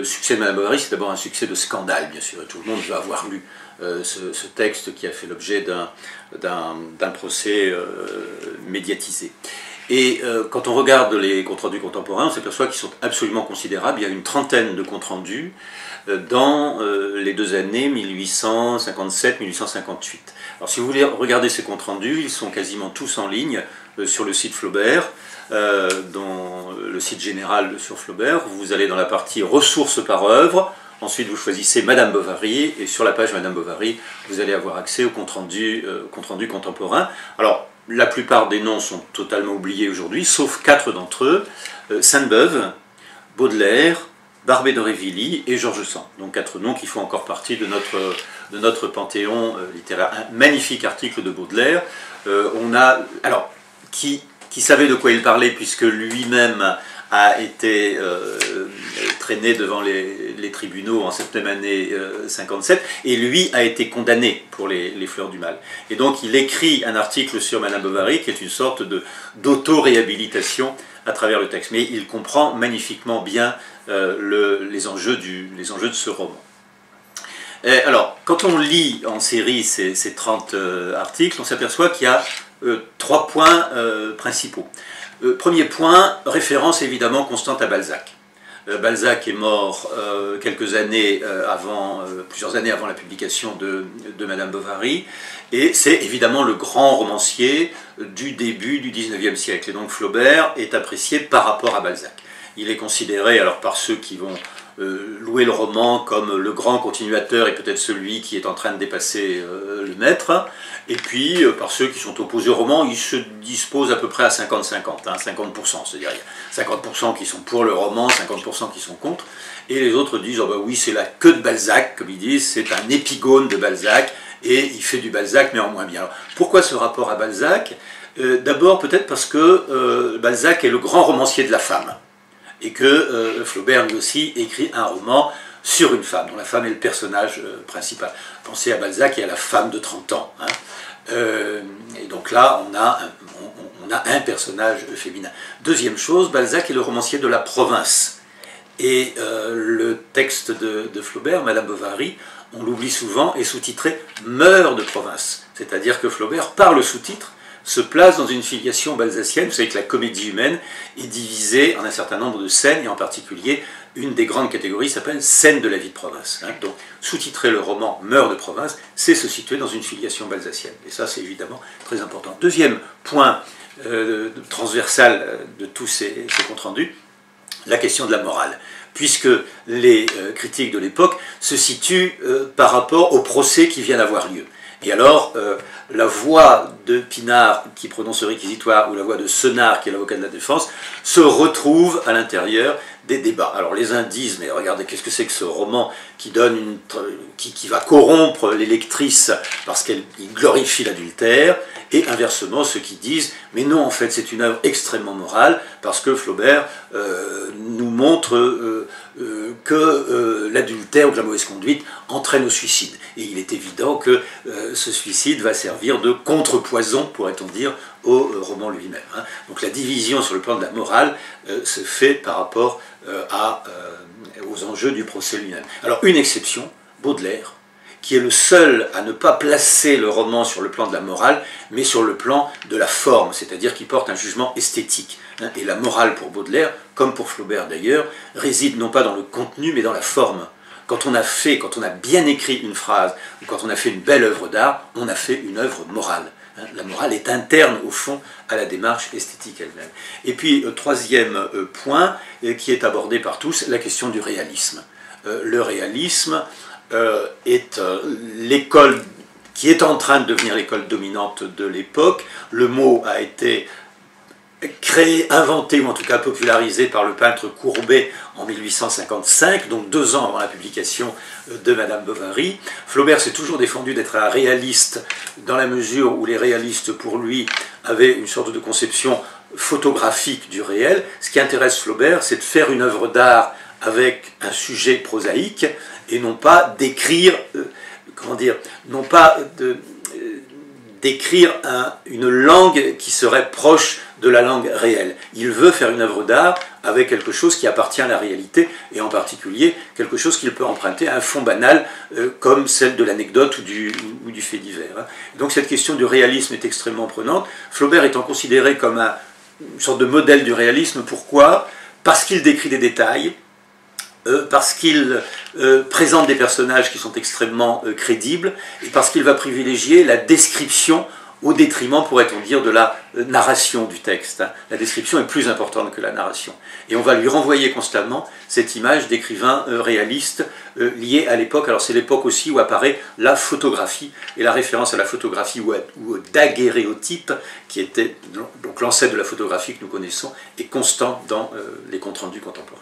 le succès de Madame Bovary, c'est d'abord un succès de scandale, bien sûr, et tout le monde va avoir lu ce texte qui a fait l'objet d'un procès médiatisé. Et quand on regarde les comptes rendus contemporains, on s'aperçoit qu'ils sont absolument considérables. Il y a une trentaine de comptes rendus dans les 2 années 1857-1858. Alors si vous voulez regarder ces comptes rendus, ils sont quasiment tous en ligne sur le site Flaubert, dans le site général sur Flaubert. Vous allez dans la partie ressources par œuvre, ensuite vous choisissez Madame Bovary, et sur la page Madame Bovary, vous allez avoir accès aux comptes rendus contemporains. Alors, la plupart des noms sont totalement oubliés aujourd'hui, sauf 4 d'entre eux, Sainte-Beuve, Baudelaire, Barbé d'Aurevilly et George Sand. Donc 4 noms qui font encore partie de notre panthéon littéraire. Un magnifique article de Baudelaire, qui savait de quoi il parlait, puisque lui-même a été traîné devant les tribunaux en cette même année 57, et lui a été condamné pour les Fleurs du Mal. Et donc il écrit un article sur Madame Bovary qui est une sorte d'auto-réhabilitation à travers le texte. Mais il comprend magnifiquement bien les enjeux de ce roman. Alors, quand on lit en série ces 30 articles, on s'aperçoit qu'il y a 3 points principaux. Premier point, référence évidemment constante à Balzac. Balzac est mort plusieurs années avant la publication de Madame Bovary, et c'est évidemment le grand romancier du début du XIXe siècle. Et donc Flaubert est apprécié par rapport à Balzac. Il est considéré alors par ceux qui vont louer le roman comme le grand continuateur et peut-être celui qui est en train de dépasser le maître, et puis par ceux qui sont opposés au roman, il se dispose à peu près à 50-50, 50%, c'est-à-dire il y a 50% qui sont pour le roman, 50% qui sont contre, et les autres disent oh ben oui, c'est la queue de Balzac, comme ils disent, c'est un épigone de Balzac, et il fait du Balzac mais en moins bien. Alors, pourquoi ce rapport à Balzac? D'abord peut-être parce que Balzac est le grand romancier de la femme, et que Flaubert lui aussi écrit un roman sur une femme, dont la femme est le personnage principal. Pensez à Balzac et à la femme de 30 ans. Hein. Et donc là, on a un personnage féminin. Deuxième chose, Balzac est le romancier de la province. Et le texte de Flaubert, Madame Bovary, on l'oublie souvent, est sous-titré « Mœurs de province ». C'est-à-dire que Flaubert, par le sous-titre, se place dans une filiation balzacienne. Vous savez que la comédie humaine est divisée en un certain nombre de scènes, et en particulier, une des grandes catégories s'appelle « Scènes de la vie de province ». Hein. Donc, sous-titrer le roman « Mœurs de province », c'est se situer dans une filiation balzacienne. Et ça, c'est évidemment très important. Deuxième point transversal de tous ces comptes rendus, la question de la morale. Puisque les critiques de l'époque se situent par rapport au procès qui vient d'avoir lieu. Et alors, la voix de Pinard, qui prononce le réquisitoire, ou la voix de Senard, qui est l'avocat de la défense, se retrouvent à l'intérieur des débats. Alors les uns disent, mais regardez, qu'est-ce que c'est que ce roman qui va corrompre les lectrices parce qu'il glorifie l'adultère, et inversement ceux qui disent, mais non, en fait c'est une œuvre extrêmement morale, parce que Flaubert nous montre que l'adultère ou que la mauvaise conduite entraîne au suicide. Et il est évident que ce suicide va servir de contrepoison, pourrait-on dire, au roman lui-même. Hein. Donc la division sur le plan de la morale se fait par rapport aux enjeux du procès lui-même. Alors une exception, Baudelaire, qui est le seul à ne pas placer le roman sur le plan de la morale, mais sur le plan de la forme, c'est-à-dire qu'il porte un jugement esthétique. Hein. Et la morale pour Baudelaire, comme pour Flaubert d'ailleurs, réside non pas dans le contenu, mais dans la forme. Quand on a bien écrit une phrase, ou quand on a fait une belle œuvre d'art, on a fait une œuvre morale. La morale est interne, au fond, à la démarche esthétique elle-même. Et puis, troisième point, qui est abordé par tous, la question du réalisme. Le réalisme est l'école qui est en train de devenir l'école dominante de l'époque. Le mot a été créé, inventé, ou en tout cas popularisé par le peintre Courbet en 1855, donc 2 ans avant la publication de Madame Bovary. Flaubert s'est toujours défendu d'être un réaliste, dans la mesure où les réalistes, pour lui, avaient une sorte de conception photographique du réel. Ce qui intéresse Flaubert, c'est de faire une œuvre d'art avec un sujet prosaïque, et non pas d'écrire, une langue qui serait proche de la langue réelle. Il veut faire une œuvre d'art avec quelque chose qui appartient à la réalité, et en particulier quelque chose qu'il peut emprunter à un fond banal, comme celle de l'anecdote ou du fait divers. Donc cette question du réalisme est extrêmement prenante, Flaubert étant considéré comme une sorte de modèle du réalisme. Pourquoi? Parce qu'il décrit des détails, parce qu'il présente des personnages qui sont extrêmement crédibles, et parce qu'il va privilégier la description au détriment, pourrait-on dire, de la narration du texte. La description est plus importante que la narration. Et on va lui renvoyer constamment cette image d'écrivain réaliste liée à l'époque. Alors c'est l'époque aussi où apparaît la photographie, et la référence à la photographie ou au daguerréotype, qui était donc l'ancêtre de la photographie que nous connaissons, est constant dans les comptes rendus contemporains.